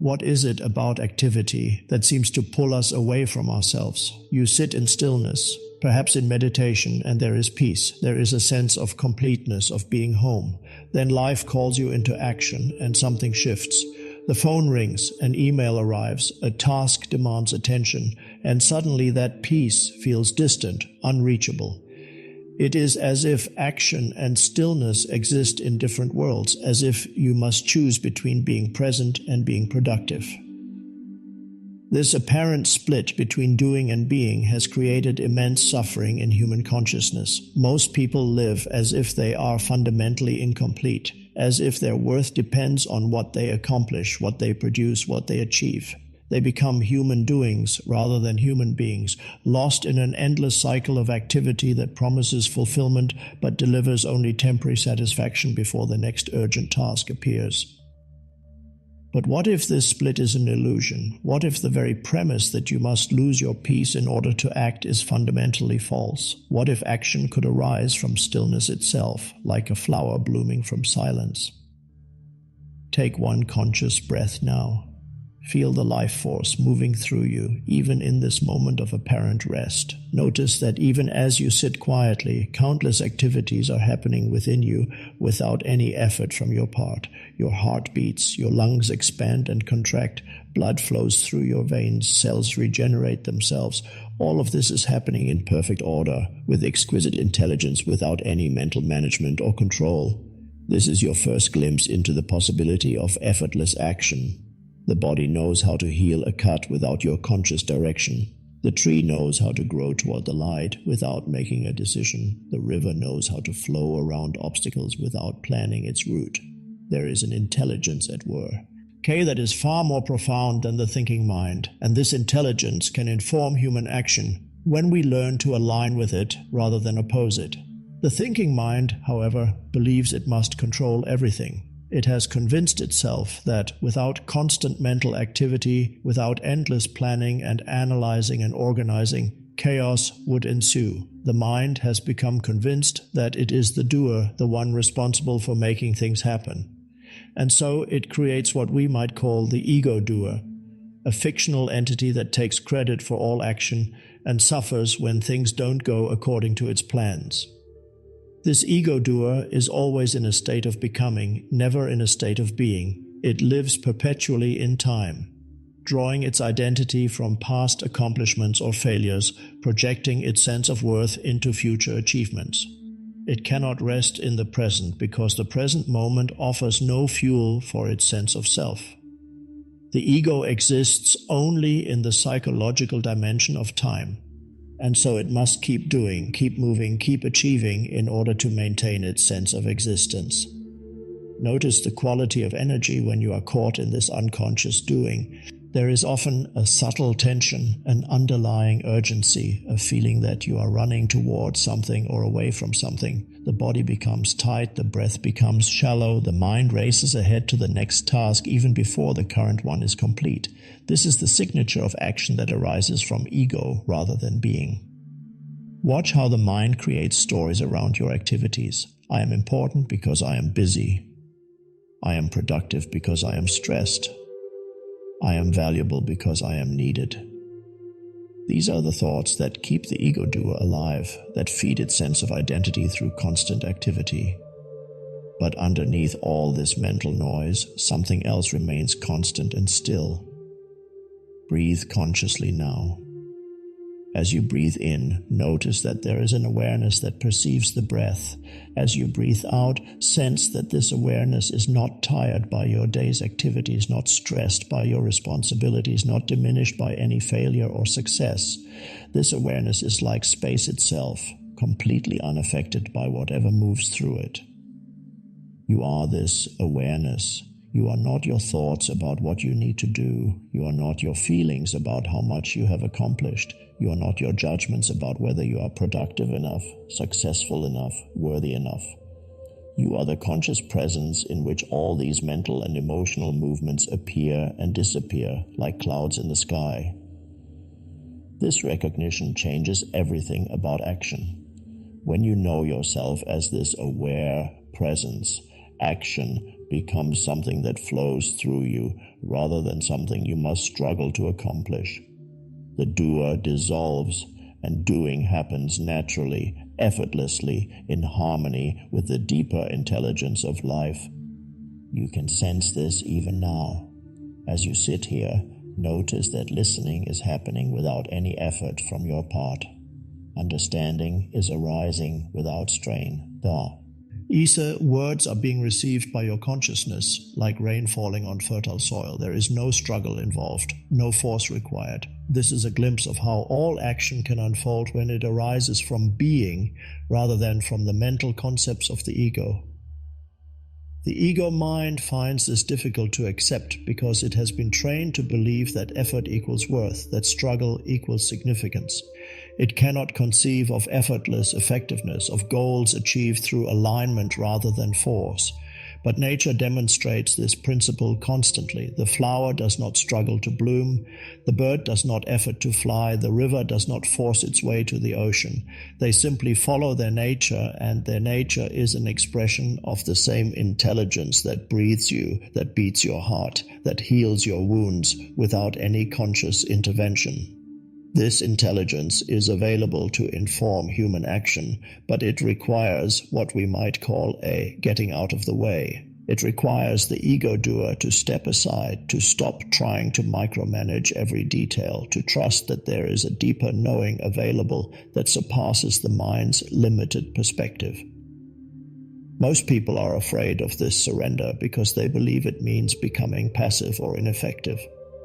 What is it about activity that seems to pull us away from ourselves? You sit in stillness, perhaps in meditation, and there is peace. There is a sense of completeness, of being home. Then life calls you into action and something shifts. The phone rings, an email arrives, a task demands attention, and suddenly that peace feels distant, unreachable. It is as if action and stillness exist in different worlds, as if you must choose between being present and being productive. This apparent split between doing and being has created immense suffering in human consciousness. Most people live as if they are fundamentally incomplete, as if their worth depends on what they accomplish, what they produce, what they achieve. They become human doings rather than human beings, lost in an endless cycle of activity that promises fulfillment but delivers only temporary satisfaction before the next urgent task appears. But what if this split is an illusion? What if the very premise that you must lose your peace in order to act is fundamentally false? What if action could arise from stillness itself, like a flower blooming from silence? Take one conscious breath now. Feel the life force moving through you, even in this moment of apparent rest. Notice that even as you sit quietly, countless activities are happening within you without any effort from your part. Your heart beats, your lungs expand and contract, blood flows through your veins, cells regenerate themselves. All of this is happening in perfect order, with exquisite intelligence without any mental management or control. This is your first glimpse into the possibility of effortless action. The body knows how to heal a cut without your conscious direction. The tree knows how to grow toward the light without making a decision. The river knows how to flow around obstacles without planning its route. There is an intelligence at work. That is far more profound than the thinking mind, and this intelligence can inform human action when we learn to align with it rather than oppose it. The thinking mind, however, believes it must control everything. It has convinced itself that without constant mental activity, without endless planning and analyzing and organizing, chaos would ensue. The mind has become convinced that it is the doer, the one responsible for making things happen. And so it creates what we might call the ego doer, a fictional entity that takes credit for all action and suffers when things don't go according to its plans. This ego doer is always in a state of becoming, never in a state of being. It lives perpetually in time, drawing its identity from past accomplishments or failures, projecting its sense of worth into future achievements. It cannot rest in the present because the present moment offers no fuel for its sense of self. The ego exists only in the psychological dimension of time. And so it must keep doing, keep moving, keep achieving in order to maintain its sense of existence. Notice the quality of energy when you are caught in this unconscious doing. There is often a subtle tension, an underlying urgency, a feeling that you are running towards something or away from something. The body becomes tight, the breath becomes shallow, the mind races ahead to the next task even before the current one is complete. This is the signature of action that arises from ego rather than being. Watch how the mind creates stories around your activities. I am important because I am busy. I am productive because I am stressed. I am valuable because I am needed. These are the thoughts that keep the ego doer alive, that feed its sense of identity through constant activity. But underneath all this mental noise, something else remains constant and still. Breathe consciously now. As you breathe in, notice that there is an awareness that perceives the breath. As you breathe out, sense that this awareness is not tired by your day's activities, not stressed by your responsibilities, not diminished by any failure or success. This awareness is like space itself, completely unaffected by whatever moves through it. You are this awareness. You are not your thoughts about what you need to do. You are not your feelings about how much you have accomplished. You are not your judgments about whether you are productive enough, successful enough, worthy enough. You are the conscious presence in which all these mental and emotional movements appear and disappear like clouds in the sky. This recognition changes everything about action. When you know yourself as this aware presence, action becomes something that flows through you rather than something you must struggle to accomplish. The doer dissolves, and doing happens naturally, effortlessly, in harmony with the deeper intelligence of life. You can sense this even now. As you sit here, notice that listening is happening without any effort from your part. Understanding is arising without strain. Isa, words are being received by your consciousness, like rain falling on fertile soil. There is no struggle involved, no force required. This is a glimpse of how all action can unfold when it arises from being rather than from the mental concepts of the ego. The ego mind finds this difficult to accept because it has been trained to believe that effort equals worth, that struggle equals significance. It cannot conceive of effortless effectiveness, of goals achieved through alignment rather than force. But nature demonstrates this principle constantly. The flower does not struggle to bloom, the bird does not effort to fly, the river does not force its way to the ocean. They simply follow their nature, and their nature is an expression of the same intelligence that breathes you, that beats your heart, that heals your wounds without any conscious intervention. This intelligence is available to inform human action, but it requires what we might call a getting out of the way. It requires the ego doer to step aside, to stop trying to micromanage every detail, to trust that there is a deeper knowing available that surpasses the mind's limited perspective. Most people are afraid of this surrender because they believe it means becoming passive or ineffective.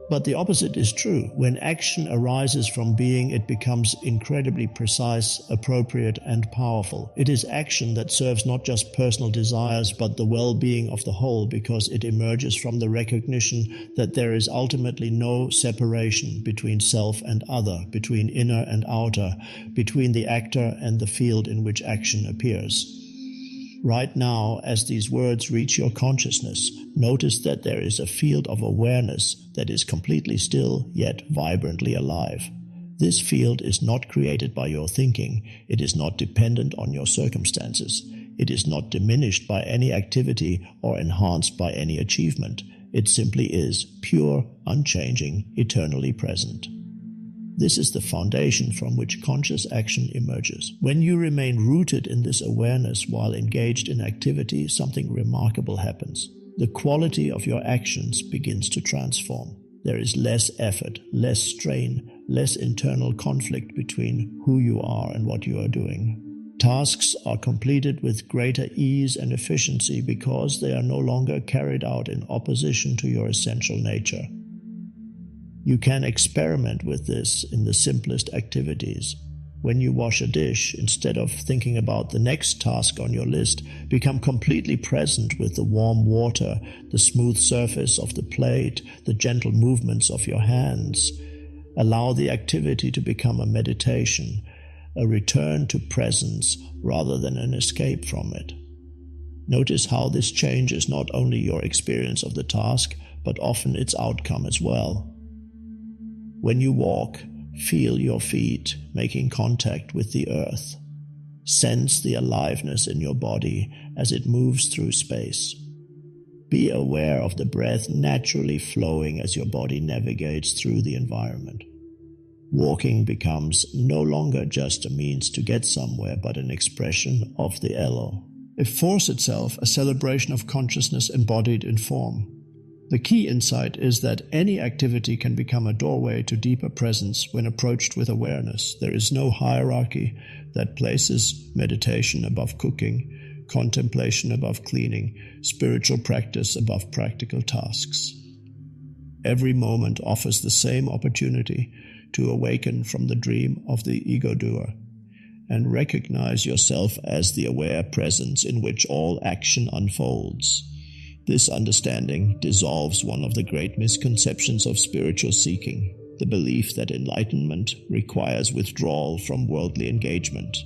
But the opposite is true. When action arises from being, it becomes incredibly precise, appropriate, and powerful. It is action that serves not just personal desires, but the well-being of the whole, because it emerges from the recognition that there is ultimately no separation between self and other, between inner and outer, between the actor and the field in which action appears. Right now, as these words reach your consciousness, notice that there is a field of awareness that is completely still, yet vibrantly alive. This field is not created by your thinking. It is not dependent on your circumstances. It is not diminished by any activity or enhanced by any achievement. It simply is, pure, unchanging, eternally present. This is the foundation from which conscious action emerges. When you remain rooted in this awareness while engaged in activity, something remarkable happens. The quality of your actions begins to transform. There is less effort, less strain, less internal conflict between who you are and what you are doing. Tasks are completed with greater ease and efficiency because they are no longer carried out in opposition to your essential nature. You can experiment with this in the simplest activities. When you wash a dish, instead of thinking about the next task on your list, become completely present with the warm water, the smooth surface of the plate, the gentle movements of your hands. Allow the activity to become a meditation, a return to presence rather than an escape from it. Notice how this changes not only your experience of the task, but often its outcome as well. When you walk, feel your feet making contact with the earth. Sense the aliveness in your body as it moves through space. Be aware of the breath naturally flowing as your body navigates through the environment. Walking becomes no longer just a means to get somewhere, but an expression of the elo. A force itself, a celebration of consciousness embodied in form. The key insight is that any activity can become a doorway to deeper presence when approached with awareness. There is no hierarchy that places meditation above cooking, contemplation above cleaning, spiritual practice above practical tasks. Every moment offers the same opportunity to awaken from the dream of the ego doer and recognize yourself as the aware presence in which all action unfolds. This understanding dissolves one of the great misconceptions of spiritual seeking, the belief that enlightenment requires withdrawal from worldly engagement.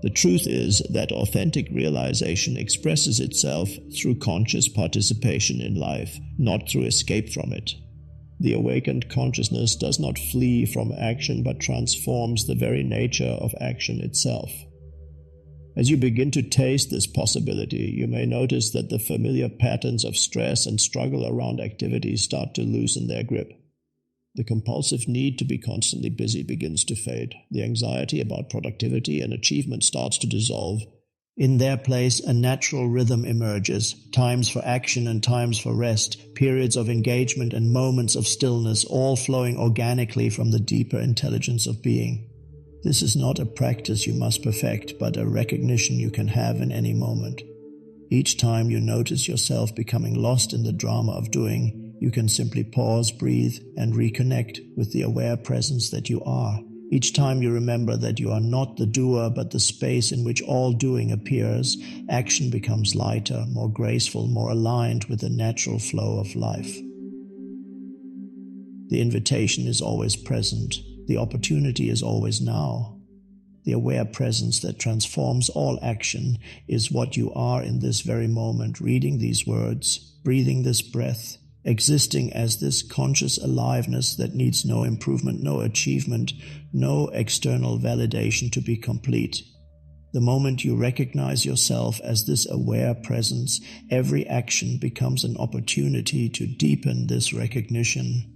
The truth is that authentic realization expresses itself through conscious participation in life, not through escape from it. The awakened consciousness does not flee from action but transforms the very nature of action itself. As you begin to taste this possibility, you may notice that the familiar patterns of stress and struggle around activities start to loosen their grip. The compulsive need to be constantly busy begins to fade. The anxiety about productivity and achievement starts to dissolve. In their place, a natural rhythm emerges, times for action and times for rest, periods of engagement and moments of stillness, all flowing organically from the deeper intelligence of being. This is not a practice you must perfect, but a recognition you can have in any moment. Each time you notice yourself becoming lost in the drama of doing, you can simply pause, breathe, and reconnect with the aware presence that you are. Each time you remember that you are not the doer, but the space in which all doing appears, action becomes lighter, more graceful, more aligned with the natural flow of life. The invitation is always present. The opportunity is always now. The aware presence that transforms all action is what you are in this very moment, reading these words, breathing this breath, existing as this conscious aliveness that needs no improvement, no achievement, no external validation to be complete. The moment you recognize yourself as this aware presence, every action becomes an opportunity to deepen this recognition.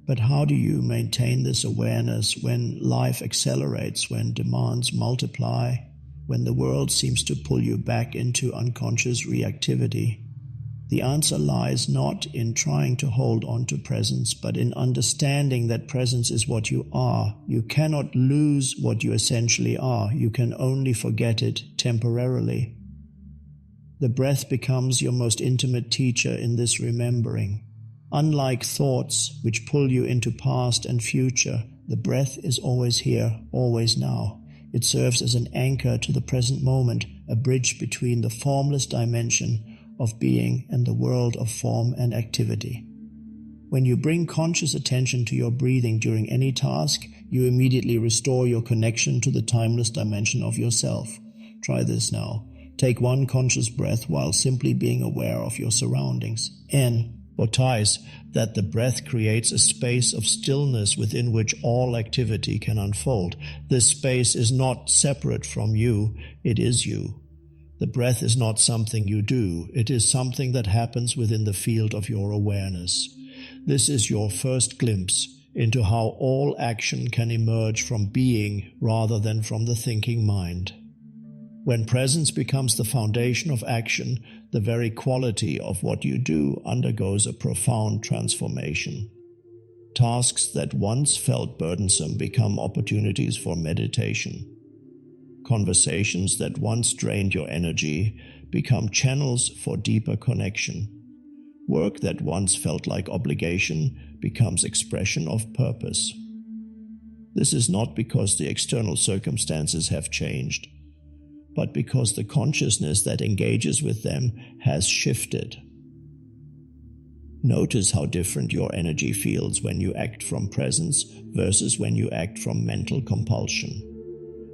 But how do you maintain this awareness when life accelerates, when demands multiply, when the world seems to pull you back into unconscious reactivity? The answer lies not in trying to hold on to presence, but in understanding that presence is what you are. You cannot lose what you essentially are. You can only forget it temporarily. The breath becomes your most intimate teacher in this remembering. Unlike thoughts which pull you into past and future, the breath is always here, always now. It serves as an anchor to the present moment, a bridge between the formless dimension of being and the world of form and activity. When you bring conscious attention to your breathing during any task, you immediately restore your connection to the timeless dimension of yourself. Try this now. Take one conscious breath while simply being aware of your surroundings. N or ties that the breath creates a space of stillness within which all activity can unfold. This space is not separate from you, it is you. The breath is not something you do, it is something that happens within the field of your awareness. This is your first glimpse into how all action can emerge from being rather than from the thinking mind. When presence becomes the foundation of action, the very quality of what you do undergoes a profound transformation. Tasks that once felt burdensome become opportunities for meditation. Conversations that once drained your energy become channels for deeper connection. Work that once felt like obligation becomes expression of purpose. This is not because the external circumstances have changed, but because the consciousness that engages with them has shifted. Notice how different your energy feels when you act from presence versus when you act from mental compulsion.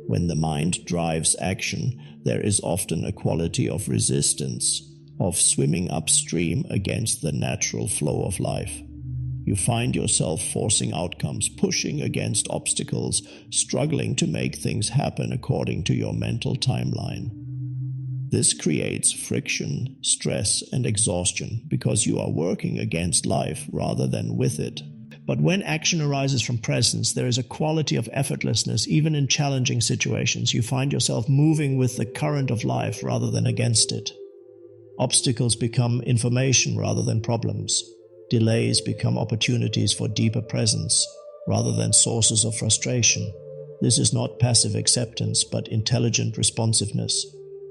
When the mind drives action, there is often a quality of resistance, of swimming upstream against the natural flow of life. You find yourself forcing outcomes, pushing against obstacles, struggling to make things happen according to your mental timeline. This creates friction, stress, and exhaustion because you are working against life rather than with it. But when action arises from presence, there is a quality of effortlessness. Even in challenging situations, you find yourself moving with the current of life rather than against it. Obstacles become information rather than problems. Delays become opportunities for deeper presence rather than sources of frustration. This is not passive acceptance, but intelligent responsiveness,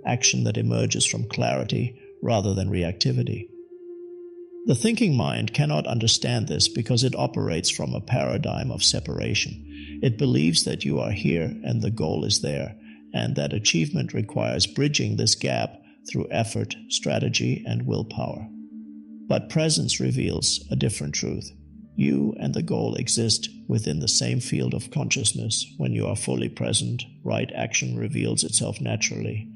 action that emerges from clarity rather than reactivity. The thinking mind cannot understand this because it operates from a paradigm of separation. It believes that you are here and the goal is there, and that achievement requires bridging this gap through effort, strategy, and willpower. But presence reveals a different truth. You and the goal exist within the same field of consciousness. When you are fully present, right action reveals itself naturally,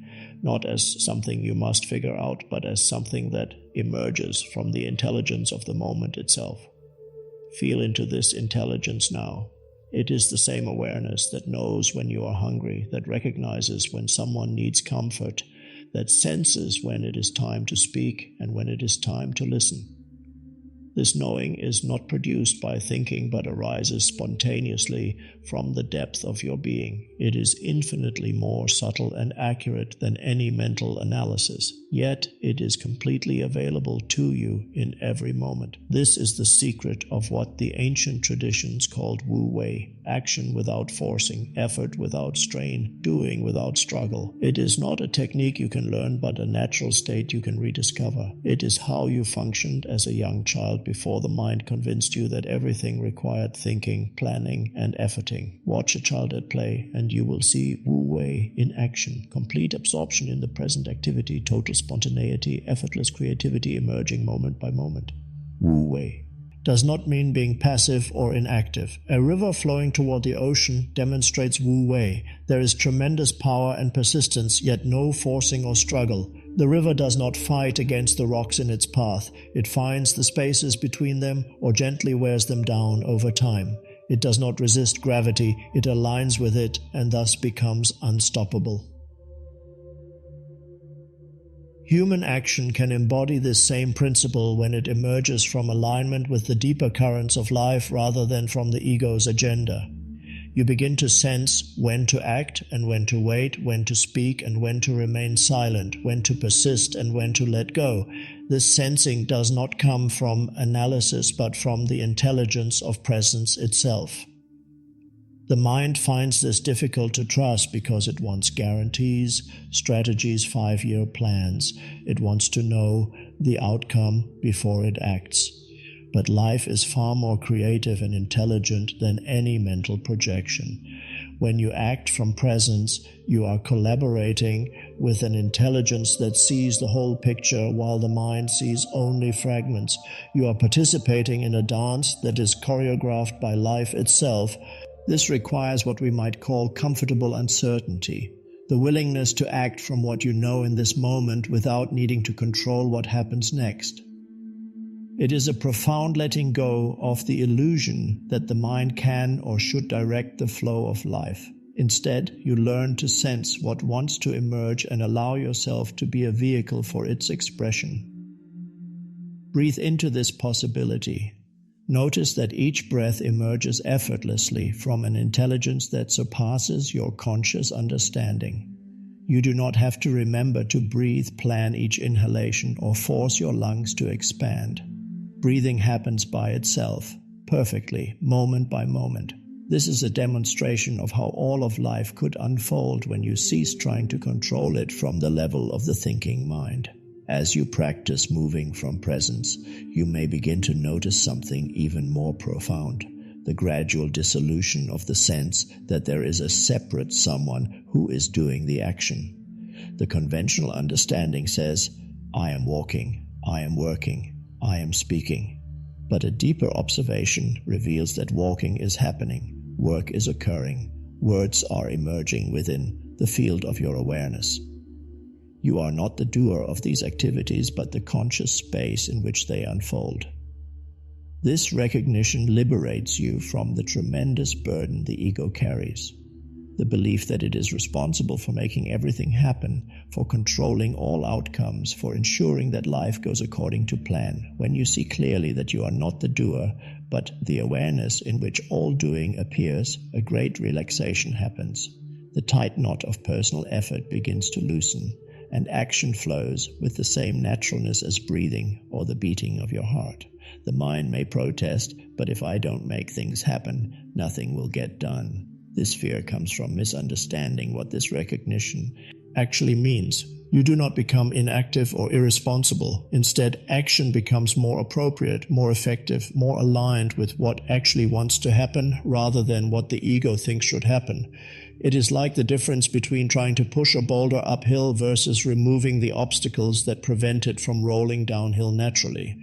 not as something you must figure out, but as something that emerges from the intelligence of the moment itself. Feel into this intelligence now. It is the same awareness that knows when you are hungry, that recognizes when someone needs comfort, that senses when it is time to speak and when it is time to listen. This knowing is not produced by thinking but arises spontaneously from the depth of your being. It is infinitely more subtle and accurate than any mental analysis, yet it is completely available to you in every moment. This is the secret of what the ancient traditions called Wu Wei: action without forcing, effort without strain, doing without struggle. It is not a technique you can learn, but a natural state you can rediscover. It is how you functioned as a young child before the mind convinced you that everything required thinking, planning, and efforting. Watch a child at play, and you will see Wu Wei in action. Complete absorption in the present activity, total spontaneity, effortless creativity emerging moment by moment. Wu Wei does not mean being passive or inactive. A river flowing toward the ocean demonstrates Wu Wei. There is tremendous power and persistence, yet no forcing or struggle. The river does not fight against the rocks in its path. It finds the spaces between them or gently wears them down over time. It does not resist gravity. It aligns with it and thus becomes unstoppable. Human action can embody this same principle when it emerges from alignment with the deeper currents of life rather than from the ego's agenda. You begin to sense when to act and when to wait, when to speak and when to remain silent, when to persist and when to let go. This sensing does not come from analysis but from the intelligence of presence itself. The mind finds this difficult to trust because it wants guarantees, strategies, 5-year plans. It wants to know the outcome before it acts. But life is far more creative and intelligent than any mental projection. When you act from presence, you are collaborating with an intelligence that sees the whole picture while the mind sees only fragments. You are participating in a dance that is choreographed by life itself. This requires what we might call comfortable uncertainty, the willingness to act from what you know in this moment without needing to control what happens next. It is a profound letting go of the illusion that the mind can or should direct the flow of life. Instead, you learn to sense what wants to emerge and allow yourself to be a vehicle for its expression. Breathe into this possibility. Notice that each breath emerges effortlessly from an intelligence that surpasses your conscious understanding. You do not have to remember to breathe, plan each inhalation, or force your lungs to expand. Breathing happens by itself, perfectly, moment by moment. This is a demonstration of how all of life could unfold when you cease trying to control it from the level of the thinking mind. As you practice moving from presence, you may begin to notice something even more profound: the gradual dissolution of the sense that there is a separate someone who is doing the action. The conventional understanding says, I am walking, I am working, I am speaking. But a deeper observation reveals that walking is happening, work is occurring, words are emerging within the field of your awareness. You are not the doer of these activities, but the conscious space in which they unfold. This recognition liberates you from the tremendous burden the ego carries. The belief that it is responsible for making everything happen, for controlling all outcomes, for ensuring that life goes according to plan. When you see clearly that you are not the doer, but the awareness in which all doing appears, a great relaxation happens. The tight knot of personal effort begins to loosen, and action flows with the same naturalness as breathing or the beating of your heart. The mind may protest, but if I don't make things happen, nothing will get done. This fear comes from misunderstanding what this recognition actually means. You do not become inactive or irresponsible. Instead, action becomes more appropriate, more effective, more aligned with what actually wants to happen rather than what the ego thinks should happen. It is like the difference between trying to push a boulder uphill versus removing the obstacles that prevent it from rolling downhill naturally.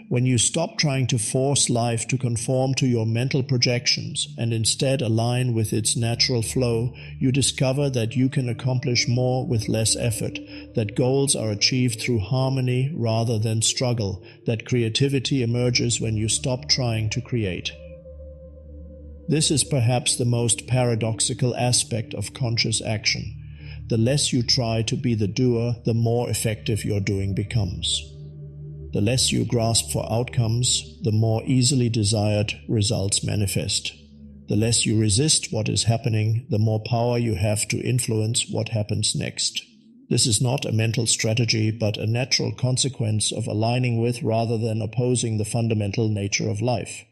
When you stop trying to force life to conform to your mental projections and instead align with its natural flow, you discover that you can accomplish more with less effort, that goals are achieved through harmony rather than struggle, that creativity emerges when you stop trying to create. This is perhaps the most paradoxical aspect of conscious action. The less you try to be the doer, the more effective your doing becomes. The less you grasp for outcomes, the more easily desired results manifest. The less you resist what is happening, the more power you have to influence what happens next. This is not a mental strategy, but a natural consequence of aligning with rather than opposing the fundamental nature of life.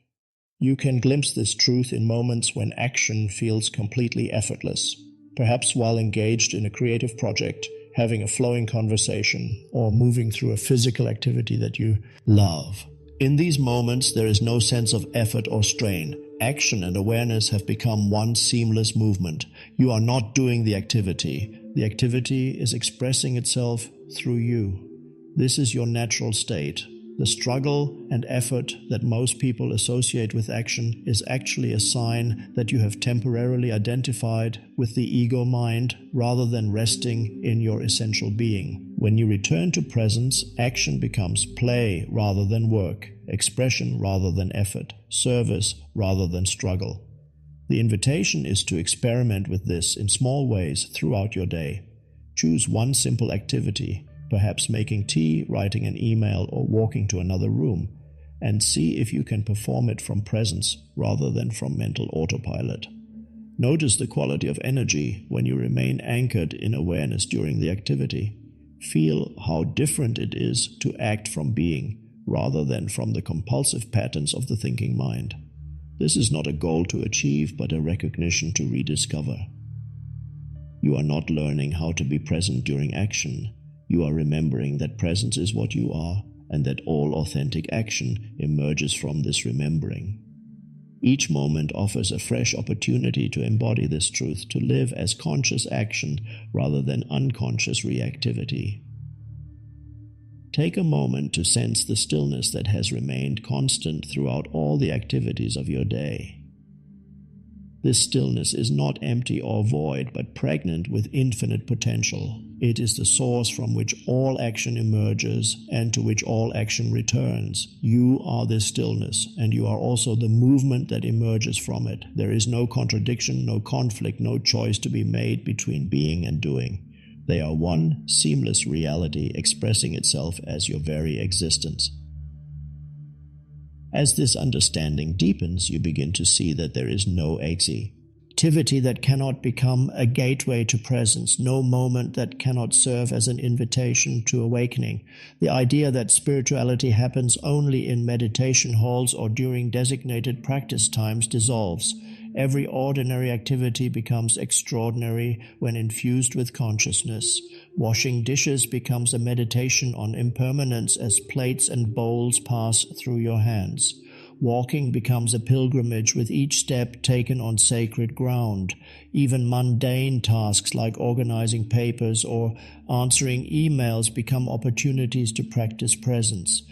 You can glimpse this truth in moments when action feels completely effortless, perhaps while engaged in a creative project, having a flowing conversation, or moving through a physical activity that you love. In these moments, there is no sense of effort or strain. Action and awareness have become one seamless movement. You are not doing the activity. The activity is expressing itself through you. This is your natural state. The struggle and effort that most people associate with action is actually a sign that you have temporarily identified with the ego mind rather than resting in your essential being. When you return to presence, action becomes play rather than work, expression rather than effort, service rather than struggle. The invitation is to experiment with this in small ways throughout your day. Choose one simple activity, perhaps making tea, writing an email, or walking to another room, and see if you can perform it from presence rather than from mental autopilot. Notice the quality of energy when you remain anchored in awareness during the activity. Feel how different it is to act from being rather than from the compulsive patterns of the thinking mind. This is not a goal to achieve, but a recognition to rediscover. You are not learning how to be present during action. You are remembering that presence is what you are, and that all authentic action emerges from this remembering. Each moment offers a fresh opportunity to embody this truth, to live as conscious action rather than unconscious reactivity. Take a moment to sense the stillness that has remained constant throughout all the activities of your day. This stillness is not empty or void, but pregnant with infinite potential. It is the source from which all action emerges and to which all action returns. You are this stillness, and you are also the movement that emerges from it. There is no contradiction, no conflict, no choice to be made between being and doing. They are one seamless reality expressing itself as your very existence. As this understanding deepens, you begin to see that there is no activity that cannot become a gateway to presence, no moment that cannot serve as an invitation to awakening. The idea that spirituality happens only in meditation halls or during designated practice times dissolves. Every ordinary activity becomes extraordinary when infused with consciousness. Washing dishes becomes a meditation on impermanence as plates and bowls pass through your hands. Walking becomes a pilgrimage with each step taken on sacred ground. Even mundane tasks like organizing papers or answering emails become opportunities to practice presence.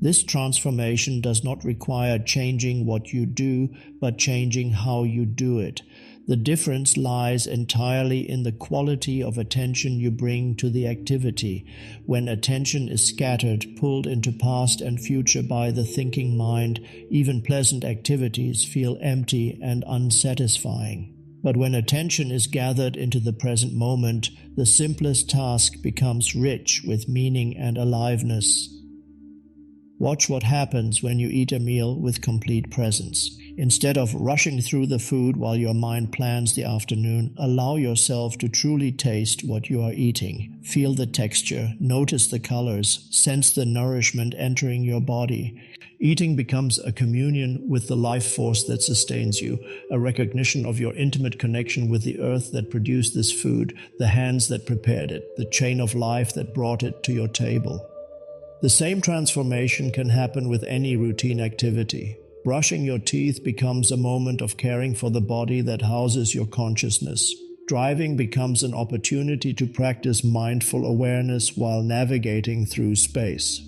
This transformation does not require changing what you do, but changing how you do it. The difference lies entirely in the quality of attention you bring to the activity. When attention is scattered, pulled into past and future by the thinking mind, even pleasant activities feel empty and unsatisfying. But when attention is gathered into the present moment, the simplest task becomes rich with meaning and aliveness. Watch what happens when you eat a meal with complete presence. Instead of rushing through the food while your mind plans the afternoon, allow yourself to truly taste what you are eating. Feel the texture, notice the colors, sense the nourishment entering your body. Eating becomes a communion with the life force that sustains you, a recognition of your intimate connection with the earth that produced this food, the hands that prepared it, the chain of life that brought it to your table. The same transformation can happen with any routine activity. Brushing your teeth becomes a moment of caring for the body that houses your consciousness. Driving becomes an opportunity to practice mindful awareness while navigating through space.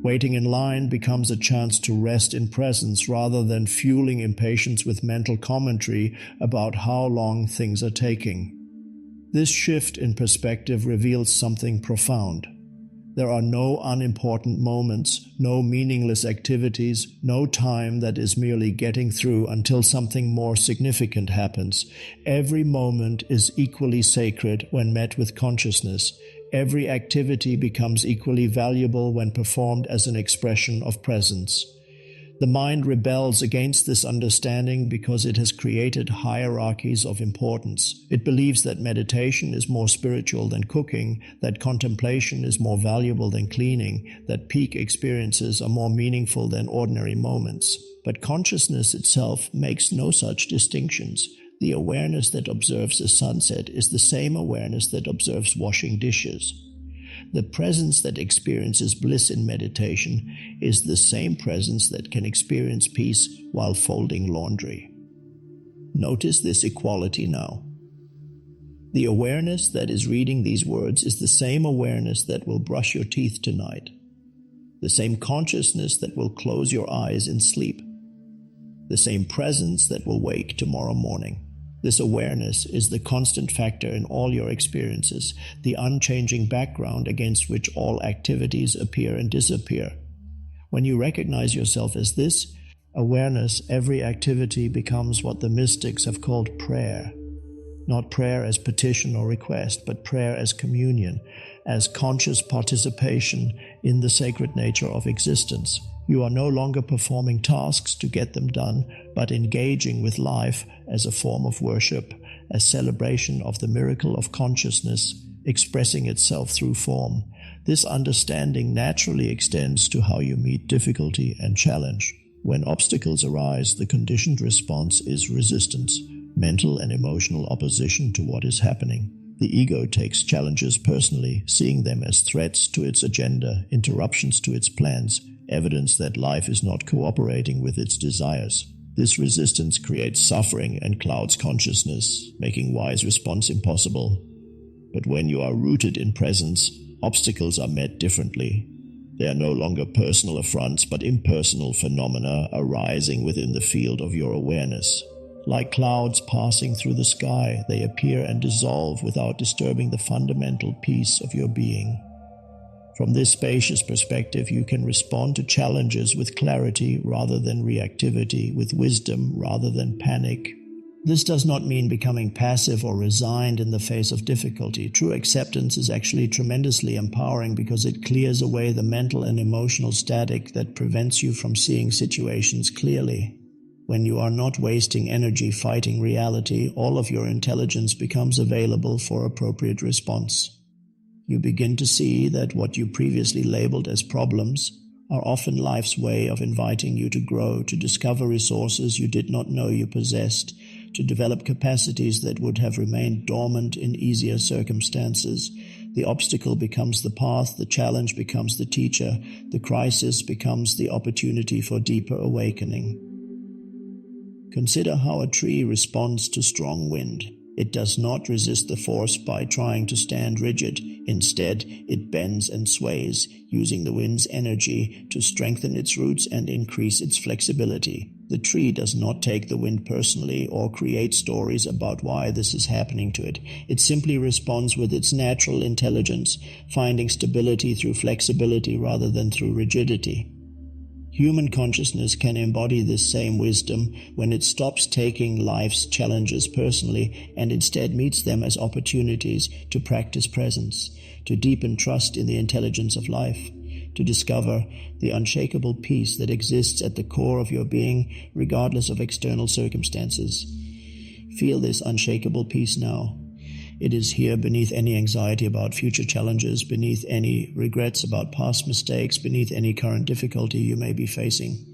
Waiting in line becomes a chance to rest in presence rather than fueling impatience with mental commentary about how long things are taking. This shift in perspective reveals something profound. There are no unimportant moments, no meaningless activities, no time that is merely getting through until something more significant happens. Every moment is equally sacred when met with consciousness. Every activity becomes equally valuable when performed as an expression of presence. The mind rebels against this understanding because it has created hierarchies of importance. It believes that meditation is more spiritual than cooking, that contemplation is more valuable than cleaning, that peak experiences are more meaningful than ordinary moments. But consciousness itself makes no such distinctions. The awareness that observes a sunset is the same awareness that observes washing dishes. The presence that experiences bliss in meditation is the same presence that can experience peace while folding laundry. Notice this equality now. The awareness that is reading these words is the same awareness that will brush your teeth tonight, the same consciousness that will close your eyes in sleep, the same presence that will wake tomorrow morning. This awareness is the constant factor in all your experiences, the unchanging background against which all activities appear and disappear. When you recognize yourself as this awareness, every activity becomes what the mystics have called prayer. Not prayer as petition or request, but prayer as communion, as conscious participation in the sacred nature of existence. You are no longer performing tasks to get them done, but engaging with life as a form of worship, as celebration of the miracle of consciousness expressing itself through form. This understanding naturally extends to how you meet difficulty and challenge. When obstacles arise, the conditioned response is resistance, mental and emotional opposition to what is happening. The ego takes challenges personally, seeing them as threats to its agenda, interruptions to its plans, evidence that life is not cooperating with its desires. This resistance creates suffering and clouds consciousness, making wise response impossible. But when you are rooted in presence, obstacles are met differently. They are no longer personal affronts, but impersonal phenomena arising within the field of your awareness. Like clouds passing through the sky, they appear and dissolve without disturbing the fundamental peace of your being. From this spacious perspective, you can respond to challenges with clarity rather than reactivity, with wisdom rather than panic. This does not mean becoming passive or resigned in the face of difficulty. True acceptance is actually tremendously empowering because it clears away the mental and emotional static that prevents you from seeing situations clearly. When you are not wasting energy fighting reality, all of your intelligence becomes available for appropriate response. You begin to see that what you previously labeled as problems are often life's way of inviting you to grow, to discover resources you did not know you possessed, to develop capacities that would have remained dormant in easier circumstances. The obstacle becomes the path, the challenge becomes the teacher, the crisis becomes the opportunity for deeper awakening. Consider how a tree responds to strong wind. It does not resist the force by trying to stand rigid. Instead, it bends and sways, using the wind's energy to strengthen its roots and increase its flexibility. The tree does not take the wind personally or create stories about why this is happening to it. It simply responds with its natural intelligence, finding stability through flexibility rather than through rigidity. Human consciousness can embody this same wisdom when it stops taking life's challenges personally and instead meets them as opportunities to practice presence, to deepen trust in the intelligence of life, to discover the unshakable peace that exists at the core of your being regardless of external circumstances. Feel this unshakable peace now. It is here beneath any anxiety about future challenges, beneath any regrets about past mistakes, beneath any current difficulty you may be facing.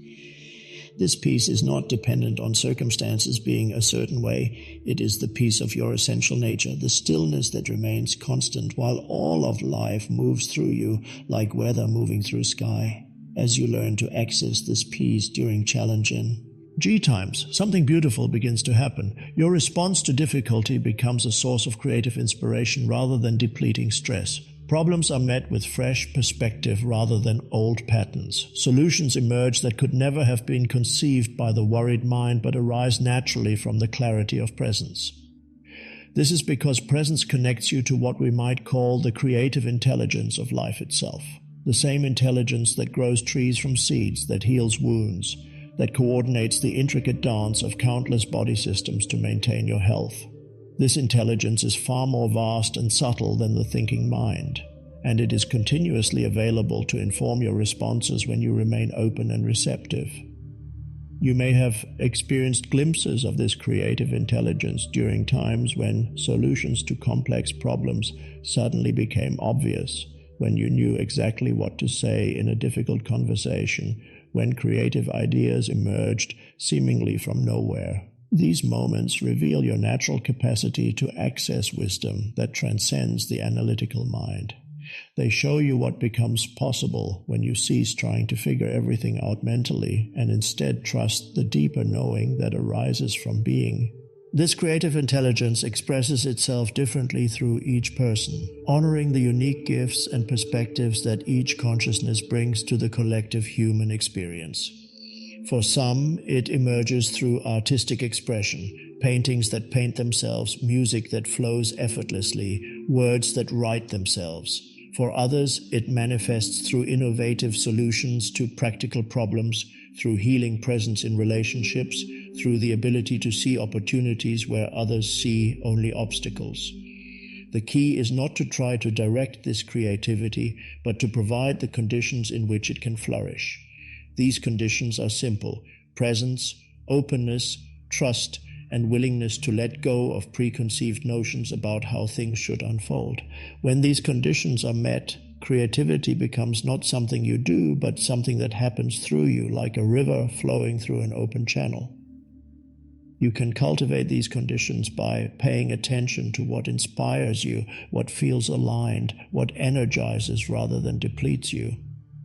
This peace is not dependent on circumstances being a certain way. It is the peace of your essential nature, the stillness that remains constant while all of life moves through you like weather moving through sky. As you learn to access this peace during challenging G-times, something beautiful begins to happen. Your response to difficulty becomes a source of creative inspiration rather than depleting stress. Problems are met with fresh perspective rather than old patterns. Solutions emerge that could never have been conceived by the worried mind but arise naturally from the clarity of presence. This is because presence connects you to what we might call the creative intelligence of life itself. The same intelligence that grows trees from seeds, that heals wounds, that coordinates the intricate dance of countless body systems to maintain your health. This intelligence is far more vast and subtle than the thinking mind, and it is continuously available to inform your responses when you remain open and receptive. You may have experienced glimpses of this creative intelligence during times when solutions to complex problems suddenly became obvious, when you knew exactly what to say in a difficult conversation, when creative ideas emerged seemingly from nowhere. These moments reveal your natural capacity to access wisdom that transcends the analytical mind. They show you what becomes possible when you cease trying to figure everything out mentally and instead trust the deeper knowing that arises from being. This creative intelligence expresses itself differently through each person, honoring the unique gifts and perspectives that each consciousness brings to the collective human experience. For some, it emerges through artistic expression, paintings that paint themselves, music that flows effortlessly, words that write themselves. For others, it manifests through innovative solutions to practical problems, through healing presence in relationships, through the ability to see opportunities where others see only obstacles. The key is not to try to direct this creativity, but to provide the conditions in which it can flourish. These conditions are simple: presence, openness, trust, and willingness to let go of preconceived notions about how things should unfold. When these conditions are met, creativity becomes not something you do, but something that happens through you, like a river flowing through an open channel. You can cultivate these conditions by paying attention to what inspires you, what feels aligned, what energizes rather than depletes you.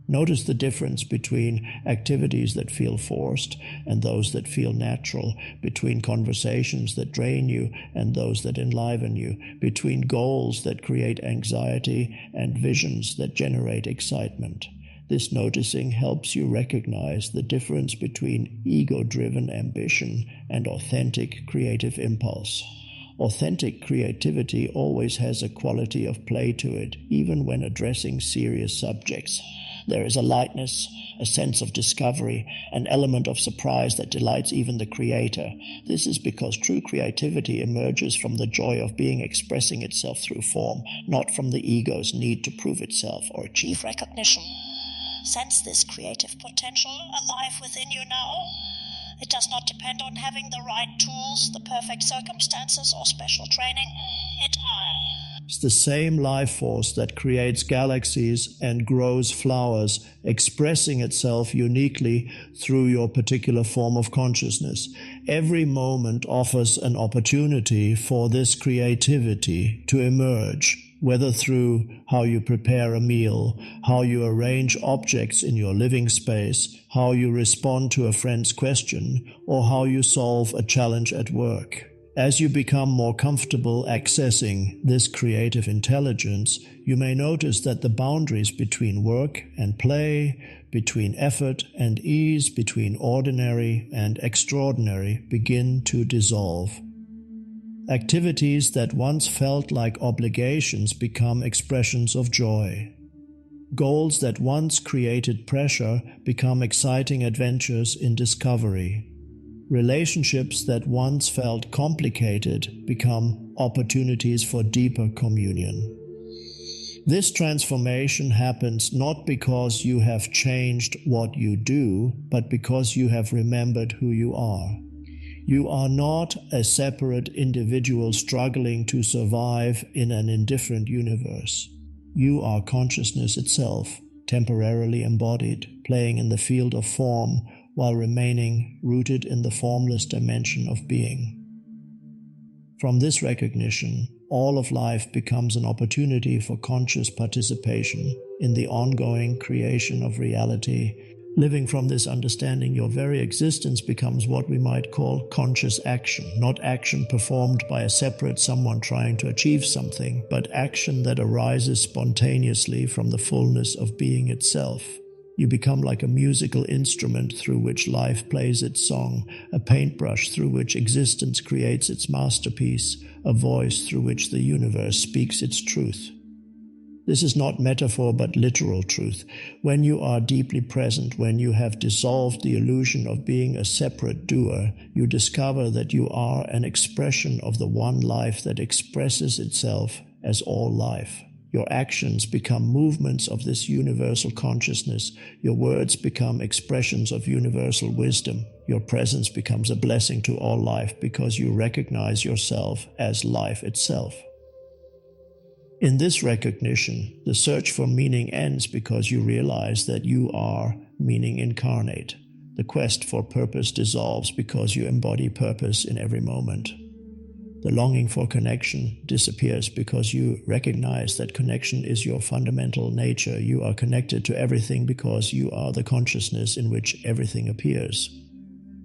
Notice the difference between activities that feel forced and those that feel natural, between conversations that drain you and those that enliven you, between goals that create anxiety and visions that generate excitement. This noticing helps you recognize the difference between ego-driven ambition and authentic creative impulse. Authentic creativity always has a quality of play to it, even when addressing serious subjects. There is a lightness, a sense of discovery, an element of surprise that delights even the creator. This is because true creativity emerges from the joy of being expressing itself through form, not from the ego's need to prove itself or achieve recognition. Sense this creative potential alive within you now. It does not depend on having the right tools, the perfect circumstances, or special training. It's the same life force that creates galaxies and grows flowers, expressing itself uniquely through your particular form of consciousness. Every moment offers an opportunity for this creativity to emerge, whether through how you prepare a meal, how you arrange objects in your living space, how you respond to a friend's question, or how you solve a challenge at work. As you become more comfortable accessing this creative intelligence, you may notice that the boundaries between work and play, between effort and ease, between ordinary and extraordinary begin to dissolve. Activities that once felt like obligations become expressions of joy. Goals that once created pressure become exciting adventures in discovery. Relationships that once felt complicated become opportunities for deeper communion. This transformation happens not because you have changed what you do, but because you have remembered who you are. You are not a separate individual struggling to survive in an indifferent universe. You are consciousness itself, temporarily embodied, playing in the field of form, while remaining rooted in the formless dimension of being. From this recognition, all of life becomes an opportunity for conscious participation in the ongoing creation of reality. Living from this understanding, your very existence becomes what we might call conscious action, not action performed by a separate someone trying to achieve something, but action that arises spontaneously from the fullness of being itself. You become like a musical instrument through which life plays its song, a paintbrush through which existence creates its masterpiece, a voice through which the universe speaks its truth. This is not metaphor but literal truth. When you are deeply present, when you have dissolved the illusion of being a separate doer, you discover that you are an expression of the one life that expresses itself as all life. Your actions become movements of this universal consciousness. Your words become expressions of universal wisdom. Your presence becomes a blessing to all life because you recognize yourself as life itself. In this recognition, the search for meaning ends because you realize that you are meaning incarnate. The quest for purpose dissolves because you embody purpose in every moment. The longing for connection disappears because you recognize that connection is your fundamental nature. You are connected to everything because you are the consciousness in which everything appears.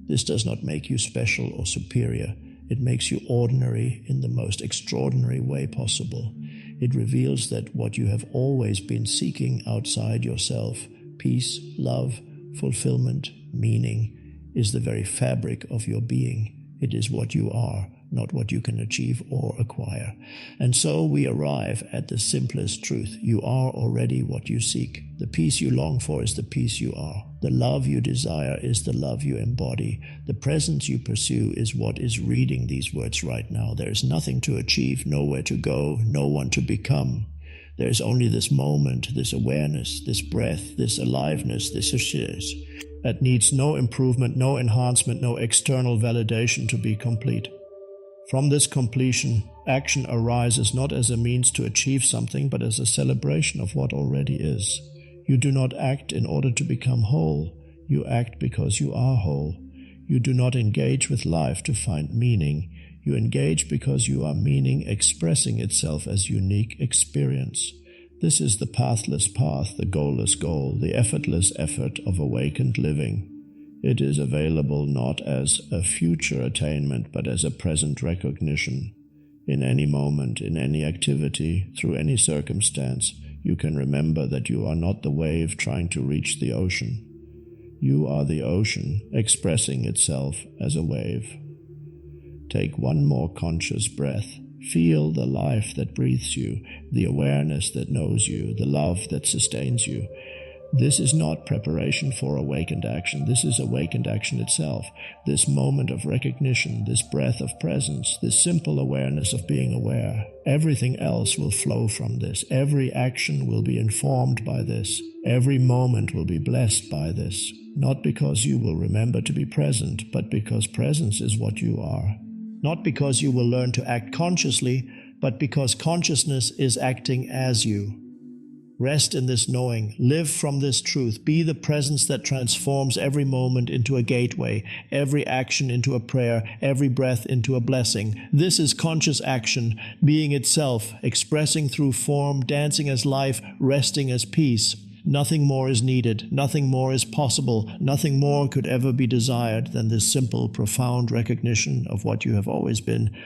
This does not make you special or superior. It makes you ordinary in the most extraordinary way possible. It reveals that what you have always been seeking outside yourself, peace, love, fulfillment, meaning, is the very fabric of your being. It is what you are, not what you can achieve or acquire. And so we arrive at the simplest truth. You are already what you seek. The peace you long for is the peace you are. The love you desire is the love you embody. The presence you pursue is what is reading these words right now. There is nothing to achieve, nowhere to go, no one to become. There is only this moment, this awareness, this breath, this aliveness, this is that needs no improvement, no enhancement, no external validation to be complete. From this completion, action arises not as a means to achieve something, but as a celebration of what already is. You do not act in order to become whole. You act because you are whole. You do not engage with life to find meaning. You engage because you are meaning expressing itself as unique experience. This is the pathless path, the goalless goal, the effortless effort of awakened living. It is available not as a future attainment, but as a present recognition. In any moment, in any activity, through any circumstance, you can remember that you are not the wave trying to reach the ocean. You are the ocean expressing itself as a wave. Take one more conscious breath. Feel the life that breathes you, the awareness that knows you, the love that sustains you. This is not preparation for awakened action. This is awakened action itself. This moment of recognition, this breath of presence, this simple awareness of being aware. Everything else will flow from this. Every action will be informed by this. Every moment will be blessed by this. Not because you will remember to be present, but because presence is what you are. Not because you will learn to act consciously, but because consciousness is acting as you. Rest in this knowing, live from this truth, be the presence that transforms every moment into a gateway, every action into a prayer, every breath into a blessing. This is conscious action, being itself, expressing through form, dancing as life, resting as peace. Nothing more is needed, nothing more is possible, nothing more could ever be desired than this simple, profound recognition of what you have always been.